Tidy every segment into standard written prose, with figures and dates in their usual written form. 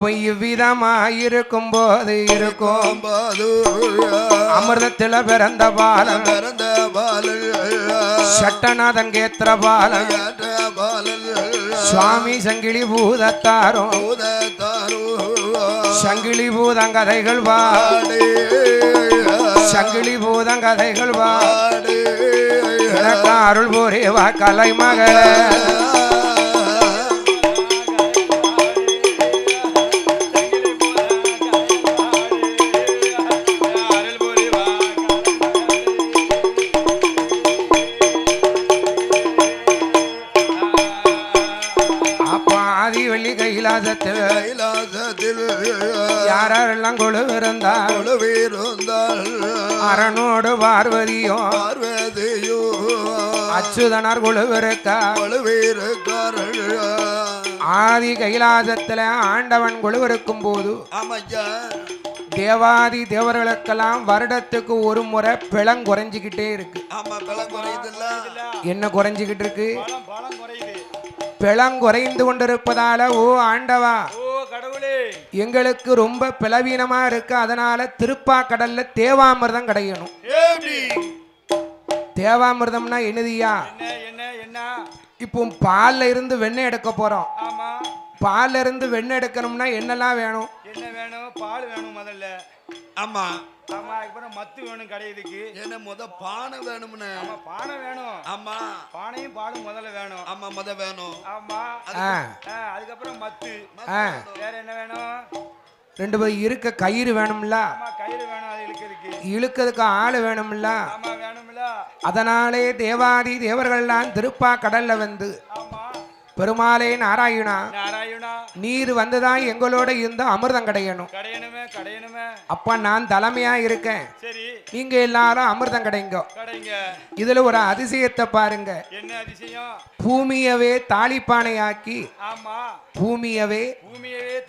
இவ்விதமாயிருக்கும் போது இருக்கும் அமிர்தத்தில பிறந்த பாலன் சட்டநாதன் கேத்திர பாலன் சுவாமி சங்கிலி பூதத்தாரும் சங்கிலி பூதங்கதைகள் பாடு சங்கிலி பூதங்கதைகள் பாடு எனக்கு அருள் புரிவா கலை மகள யாரெல்லாம் கொழுவிருந்தார் அரணோடு பார்வதியும் அச்சுதனார் கொழுவிருக்கார் ஆதி கைலாசத்துல ஆண்டவன் கொழுவிருக்கும் போது தேவாதி தேவர்களுக்கெல்லாம் வருடத்துக்கு ஒரு முறை பிளம் குறைஞ்சிக்கிட்டே இருக்கு. என்ன குறைஞ்சிக்கிட்டு இருக்கு? பிளங்குறைந்து கொண்டிருப்பதால ஓ ஆண்டவா எங்களுக்கு ரொம்ப பிளவீனமா இருக்கு, அதனால திருப்பாக்கடல்ல தேவாமிர்தம் கிடைக்கணும். தேவாமிர்தம்னா என்னதியா? இப்போ பால்ல இருந்து வெண்ணெய் எடுக்க போறோம். பால்ல இருந்து வெண்ணெய் எடுக்கணும்னா என்னெல்லாம் வேணும்? என்ன வேணும்? பால் வேணும் முதல்ல. ஆமா ஆமா. அப்புறம் மத்து வேணும் கடையிலுக்கு. என்ன முத பானை வேணும்னு? ஆமா பானை வேணும். ஆமா பானையும் பாலும் முதல்ல வேணும். ஆமா முத வேணும். ஆமா அதுக்கப்புறம் மத்து. வேற என்ன வேணும்? ரெண்டு பேர் இருக்க கயிறு வேணும்ல? ஆமா கயிறு வேணும். அது இழுக்கிறதுக்கு ஆளு வேணும்ல? ஆமா வேணும்ல. அதனாலே தேவாதி தேவர்கள்லாம் திருப்பா கடல்ல வந்து பெருமாளே நாராயணா நீர் வந்துதான் எங்களோட இருந்த அமிர்தம் கிடையணும். அப்ப நான் தலைமையா இருக்கேன், நீங்க எல்லாரும் அமிர்தம் கிடைங்க. இதுல ஒரு அதிசயத்தை பாருங்க. என்ன அதிசயம்? பூமியவே தாளிப்பானையாக்கி, பூமியவே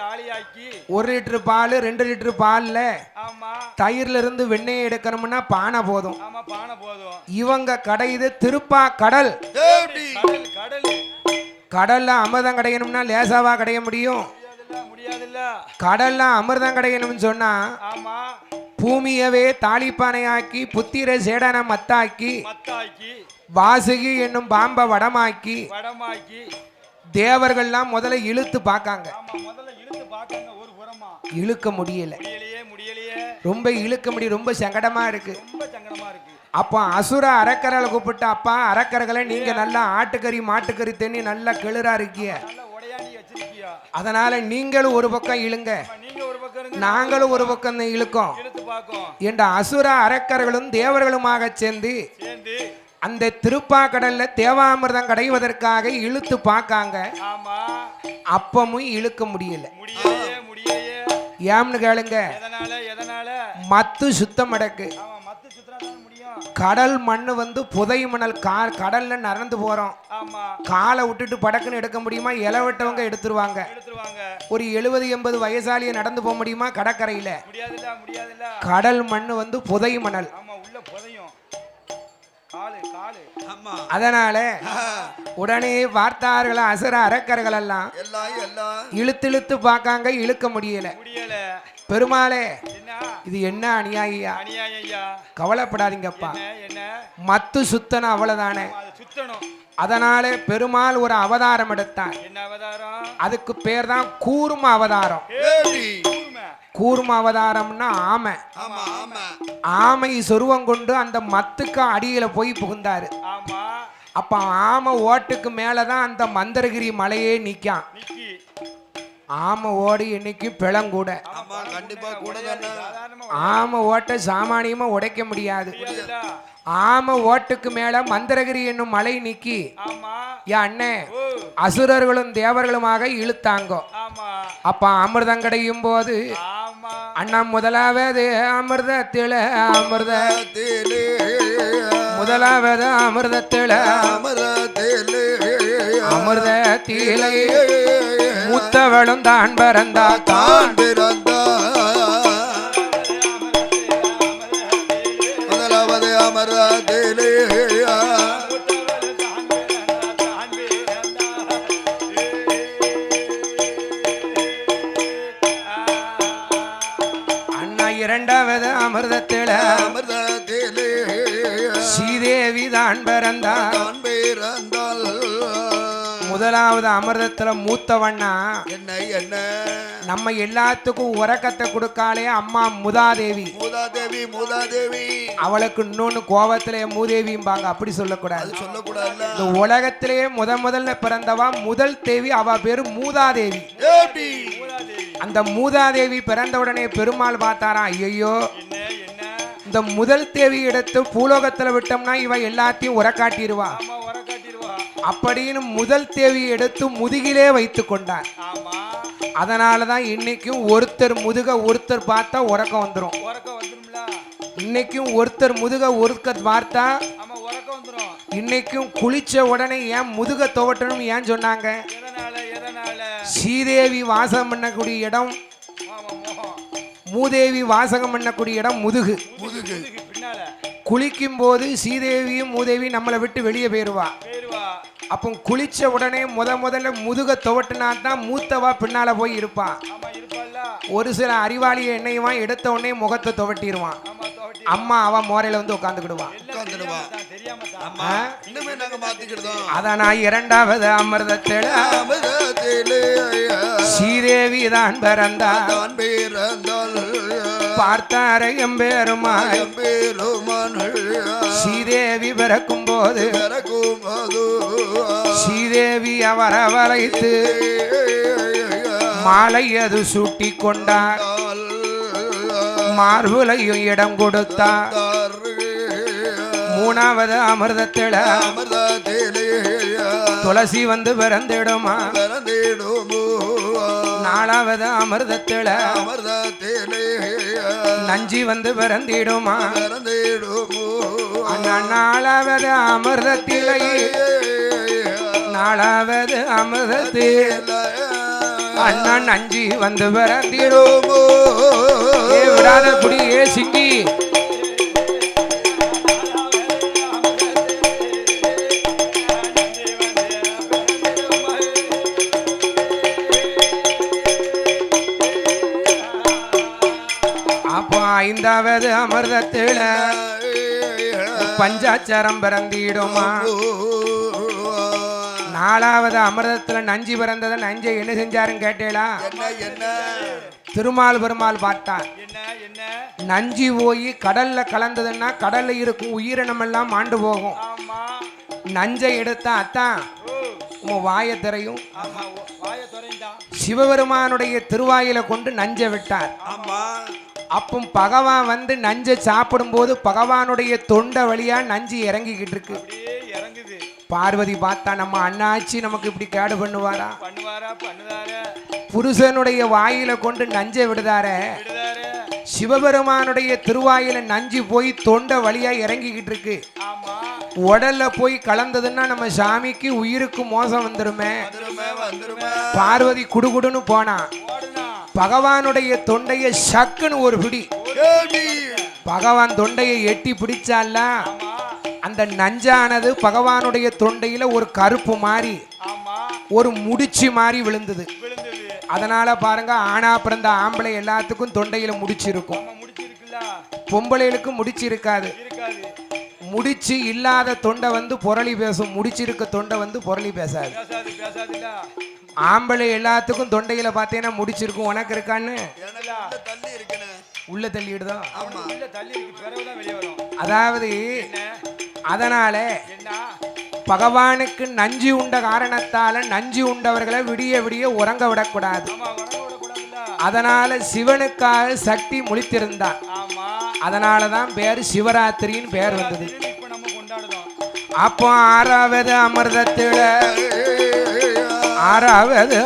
தாலியாக்கி 1 லிட்டர் பால் 2 லிட்டர் பால்ல தயிர்ல இருந்து வெண்ணெய் எடுக்கணும்னா பானை போதும். இவங்க கடையுது திருப்பா கடல். கடல்ல அமிர்தம் கிடைக்கணும்னா லேசாவா கிடைக்க முடியும்? கடல்ல அமிர்தம் கிடைக்கணும்னு சொன்னா பூமியவே தாளிப்பானையாக்கி புத்திர சேடன மத்தாக்கி வாசுகி என்னும் பாம்ப வடமாக்கி தேவர்கள்லாம் முதல்ல இழுத்து பார்க்காங்க. இழுக்க முடியல, ரொம்ப இழுக்க முடியல, ரொம்ப சங்கடமா இருக்கு. அப்போ அசுர அரக்கர்களை கூப்பிட்டு, அப்பா அரக்கர்களை நீங்க நல்லா ஆட்டுக்கறி மாட்டுக்கறி தண்ணி நல்லா கிளறா இருக்கிய, அதனால நீங்களும் ஒரு பக்கம் இழுங்க, நாங்களும் ஒரு பக்கம் இழுக்கோம் என்ற அசுர அரக்கர்களும் தேவர்களுமாக சேர்ந்து அந்த திருப்பாக்கடல்ல தேவாமிர்தம் கிடைவதற்காக இழுத்து பார்க்காங்க. அப்பமும் இழுக்க முடியல. ஏம்னு கேளுங்க, மத்து சுத்தம் அடக்கு. கடல் மண்ணு வந்து புதை மணல், கடல்ல நடந்து போறோம், காலை விட்டுட்டு படக்குன்னு எடுக்க முடியுமா? இளவட்டவங்க எடுத்துருவாங்க. ஒரு 70-80 வயசாலிய நடந்து போக முடியுமா கடற்கரையில? கடல் மண்ணு வந்து புதை மணல். அதனால உடனே வார்த்தார்கள் அசுர அரக்கர்கள் எல்லாம் இழுத்து பார்க்காங்க, இழுக்க முடியல. பெருமாளே இது என்ன அநியாயா? கவலைப்படாதீங்கப்பா, மத்து சுத்தன அவ்வளவுதானே. அதனால பெருமாள் ஒரு அவதாரம் எடுத்தார். அதுக்கு பேர் தான் கூர்ம அவதாரம். கூர்ம அவதாரம்னா ஆமை. ஆமை சொருவம் கொண்டு அந்த மத்துக்கு அடியில போய் புகுந்தாரு. அப்ப ஆமை ஓட்டுக்கு மேலதான் அந்த மந்திரகிரி மலையே நிக்கான். ஆமை ஓடி இன்னைக்கு பிளங்கூட. ஆமை ஓட்ட சாமானியமா உடைக்க முடியாது. ஆமை ஓட்டுக்கு மேல மந்திரகிரி என்னும் மலை நிக்கி அண்ணே அசுரர்களும் தேவர்களுமாக இழுத்தாங்க. அப்ப அமிர்தம் கிடையும் போது அண்ணா முதலாவது அமிர்தத்தில முதலாவது அமிர்தத்தில அமிர்தத்திலே மூத்தவளும் தான் பிறந்தா முதலாவது அமிர்தத்திலே இரண்டாவது அமிர்தத்தில ஸ்ரீதேவி தான் பிறந்தாள். முதலாவது அமிர்தத்துல மூத்தவண்ணா என்ன என்ன நம்ம எல்லாத்துக்கும் உறக்கத்தை கொடுக்காளே அம்மா மூதாதேவி. மூதாதேவி அவளுக்கு இன்னொன்னு கோபத்திலே மூதேவிம்பாங்க, அப்படி சொல்லக்கூடாது. இந்த உலகத்திலேயே முதல்ல பிறந்தவா முதல் தேவி, அவ பேரு மூதாதேவி. அந்த மூதாதேவி பிறந்த உடனே பெருமாள் பார்த்தாரா, ஐயோ இந்த முதல் தேவி எடுத்து பூலோகத்துல விட்டோம்னா இவ எல்லாத்தையும் உரக்காட்டிடுவா அப்படின்னு முதல் தேவி எடுத்து முதுகிலே வைத்து கொண்டார். அதனாலதான் இன்னைக்கும் ஒருத்தர் முதுக ஒருத்தர் பார்த்தா உறக்கம் வந்துடும். இன்னைக்கும் ஒருத்தர் முதுக ஒருத்தர் பார்த்தா இன்னைக்கும் குளிச்ச உடனே ஏன் முதுக துவட்டணும் ஏன் சொன்னாங்க? ஸ்ரீதேவி வாசம் பண்ணக்கூடிய இடம், மூதேவி வாசகம் பண்ணக்கூடிய இடம் முதுகு. குளிக்கும் போது ஸ்ரீதேவியும் மூதேவி நம்மளை விட்டு வெளியே போயிருவா. அப்போ குளிச்ச உடனே முதல்ல முதுக துவட்டினா தான் மூத்தவா பின்னால போய் இருப்பா. ஒரு சில அறிவாளிய என்னையுவான் எடுத்த உடனே முகத்தை துவட்டிடுவான். அம்மா அவ மோரையில வந்து உட்காந்துக்கிடுவான். அதான் இரண்டாவது அமிர்தத்தில ஸ்ரீதேவி தான் பிறந்தாள். பார்த்தாரை எம்பெருமாள் ஸ்ரீதேவி பிறக்கும் போது ஸ்ரீதேவி அவரை வளைத்து மாலை அது சூட்டி கொண்டார். மார்புலையும் இடம் கொடுத்தார். மூணாவது அமிர்தத்தில துளசி வந்து பிறந்திடுமா. நாலாவது அமிர்தத்தில நஞ்சி வந்து பிறந்திடுமா. நாலாவது அமிர்தத்திலே நாலாவது அமிர்தத்தில் அண்ணன் நஞ்சி வந்து பிறந்திடுமோ. விடாத குடியே சிங்கி அப்போ ஐந்தாவது அமிர்தத்தில பஞ்சாட்சரம் பிறந்திடுமா. நாலாவது அமிர்தத்துல நஞ்சி பிறந்தத நஞ்சை என்ன செஞ்சாருன்னு கேட்டேளா? திருமால் பெருமாள் பார்த்தார். நஞ்சி போய் கடல்ல கலந்ததுன்னா கடல்ல இருக்கும் உயிரினம் எல்லாம் மாண்டு போகும். நஞ்சை எடுத்தா அத்தான் உன் வாயை திரையும். சிவபெருமானுடைய திருவாயில கொண்டு நஞ்சை விட்டார். அப்போ பகவான் வந்து நஞ்சை சாப்பிடும் போது பகவானுடைய தொண்டை வழியா நஞ்சு இறங்கிக்கிட்டு இருக்கு. பார்வதி பார்த்தா நம்ம அண்ணாச்சி நமக்கு இப்படி கேடு பண்ணுவாரா? புருஷனுடைய வாயில கொண்டு நஞ்சை விடுதார. சிவபெருமானுடைய திருவாயில நஞ்சு போய் தொண்டை வழியா இறங்கிக்கிட்டு இருக்கு. உடல்ல போய் கலந்ததுன்னா நம்ம சாமிக்கு உயிருக்கு மோசம் வந்துருமே. பார்வதி குடுகுடுன்னு போனா பகவானுடைய தொண்டைய சக்குன்னு ஒரு பிடி. பகவான் தொண்டையை எட்டி பிடிச்சால அந்த நஞ்சானது பகவானுடைய தொண்டையில ஒரு கருப்பு மாதிரி ஒரு முடிச்சு மாதிரி விழுந்தது. அதனால பாருங்க, ஆனா பிறந்த ஆம்பளை எல்லாத்துக்கும் தொண்டையில முடிச்சு இருக்கும், பொம்பளைகளுக்கு முடிச்சு இருக்காது. முடிச்சு இல்லாத தொண்டை வந்து பொருளி பேசும், முடிச்சிருக்க தொண்டை வந்து பொருளி பேசாது. ஆம்பளை எல்லாத்துக்கும் தொண்டையில பார்த்தேன்னா முடிச்சிருக்கும். உனக்கு இருக்கான்னு உள்ள தள்ளிடுதான். அதாவது அதனால பகவானுக்கு நஞ்சு உண்ட காரணத்தால நஞ்சு உண்டவர்களை விடிய விடிய உறங்க விடக்கூடாது. அதனால சிவனுக்காக சக்தி முழித்திருந்தார். அதனாலதான் பேரு சிவராத்திரின்னு பேர் வந்தது. அப்போ ஆறாவது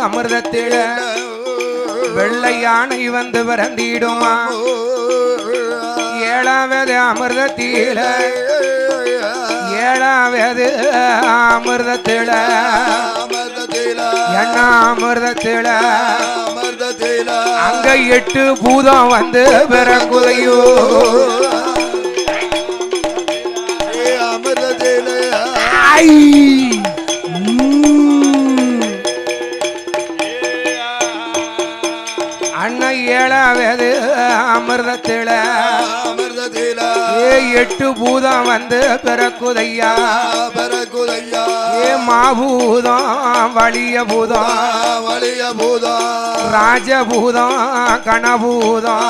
அமிர்தத்தில வெள்ளை யானை வந்து பிறந்திடுமா. ஏழாவது அமிர்தத்தில என்ன அமிர்தத்தில அங்க 8 பூதம் வந்து பிறகுதையோ. இன்னும் 7வது அமிர்தத்தில அமிர்தத்தில 8 பூதம் வந்து பிறக்குதையா பரகுதையா மாபூதம் வலிய பூதம் வலிய பூதம் ராஜபூதம் கணபூதம்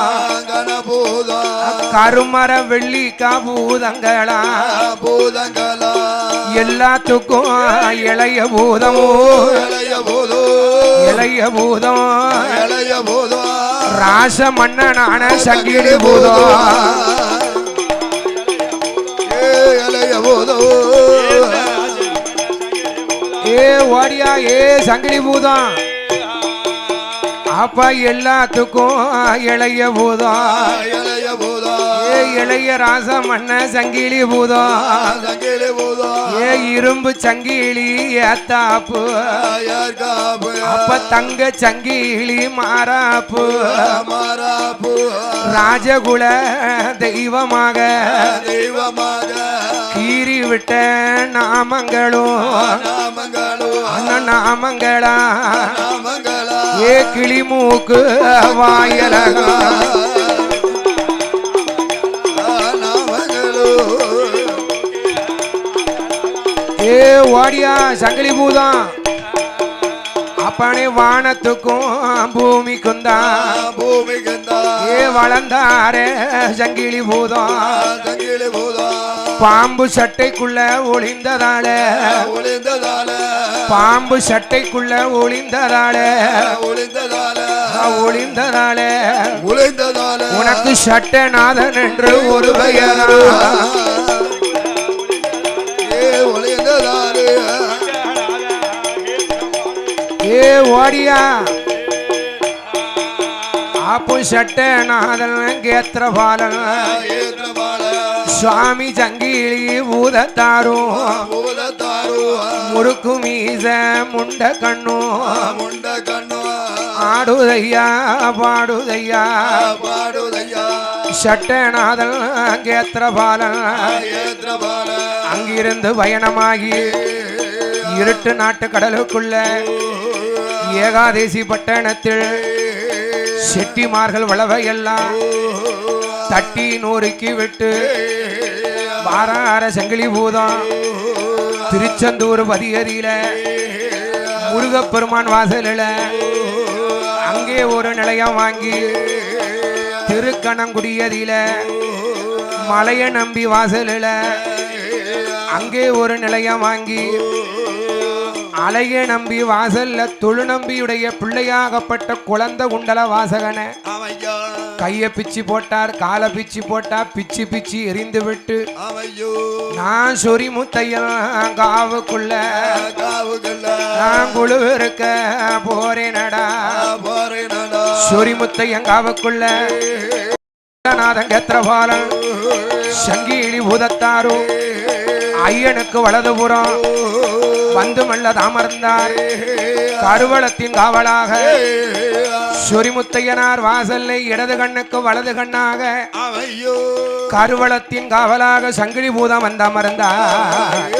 கணபூதம் கருமர வெள்ளிக்கா பூதங்களா பூதங்களா எல்லாத்துக்கும் இளைய பூதமோ இளைய பூதம் இளைய பூதம் இளைய பூதம் ராச மன்னனான சங்கிலி பூதம் இளைய பூதம் ஓடியா சங்கிலி பூதம் அப்ப எல்லாத்துக்கும் இளைய பூதம் இளைய பூதம் இளைய ராச மன்ன சங்கிலி பூதம் சங்கிலி பூதம் இரும்பு சங்கிலி ஏத்தாப்பு யார்காப்பு அப்ப தங்க சங்கிலி மாறாப்பு மாறாப்பு ராஜகுல தெய்வமாக தெய்வமாக கீறி விட்ட நாமங்களும் நாமங்களும் அண்ணன் நாமங்களா நாமங்களா கிளிமூக்கு வாயலகா ஓடியா சங்கிலி பூதம் அப்பனே வானத்துக்கும் பூமிக்கும் தான் பூமிகந்தா வளர்ந்தாரே சங்கிலி பூதம் சங்கிலி பூதம் பாம்பு சட்டைக்குள்ள ஒளிந்ததால ஒளிந்ததால பாம்பு சட்டைக்குள்ள ஒளிந்ததால ஒளிந்ததால ஒளிந்ததால ஒளிந்ததால உனக்கு சட்டநாதன் என்று ஒரு பெயரா ஒளிந்ததால ஓடியா ஆப்பு சட்டநாதன் கேத்திரபாலன் ஏற்றமால சுவாமி சங்கிலி பூதத்தாரும் பூதத்தாரு முறுக்கு மீச முண்ட கண்ணும் முண்ட கண்ணு ஆடுதையா பாடுதையா பாடுதையா சட்டநாதன் கேத்திரபாலன் ஏற்றமால அங்கிருந்து பயணமாகி இருட்டு நாட்டு கடலுக்குள்ள ஏகாதேசி பட்டணத்தில் செட்டிமார்கள் வளவையெல்லாம் தட்டி நூறுக்கி விட்டு வாரார சங்கிலி பூதம் திருச்செந்தூர் பதியதியில முருகப்பெருமான் வாசலில் அங்கே ஒரு நிலையம் வாங்கி திருக்கணங்குடியதில மலைய நம்பி வாசலில் அங்கே ஒரு நிலையம் வாங்கி அலைய நம்பி வாசல்ல தொழுநம்பியுடைய பிள்ளையாகப்பட்ட குழந்தை குண்டல வாசகனை அமையா கைய பிச்சு போட்டார் காலை பிச்சு போட்டா பிச்சு பிச்சு எரிந்து விட்டு அமையோ நான் சொரி முத்தையன் காவுக்குள்ள காவுகள்ல நான் குழு இருக்க போறேனடா போறேனடா சொரி முத்தையன் காவுக்குள்ள நாதன் கேத்திரபாலன் சங்கிலி பூதத்தாரும் ஐயனுக்கு வலதுபுறம் வந்து மெல்ல அமர்ந்தார் கருவளத்தின் காவலாக சொரிமுத்தையனார் வாசல்லை இடது கண்ணுக்கு வலது கண்ணாக அமையோ கருவளத்தின் காவலாக சங்கிலி பூதம் வந்து அமர்ந்தார்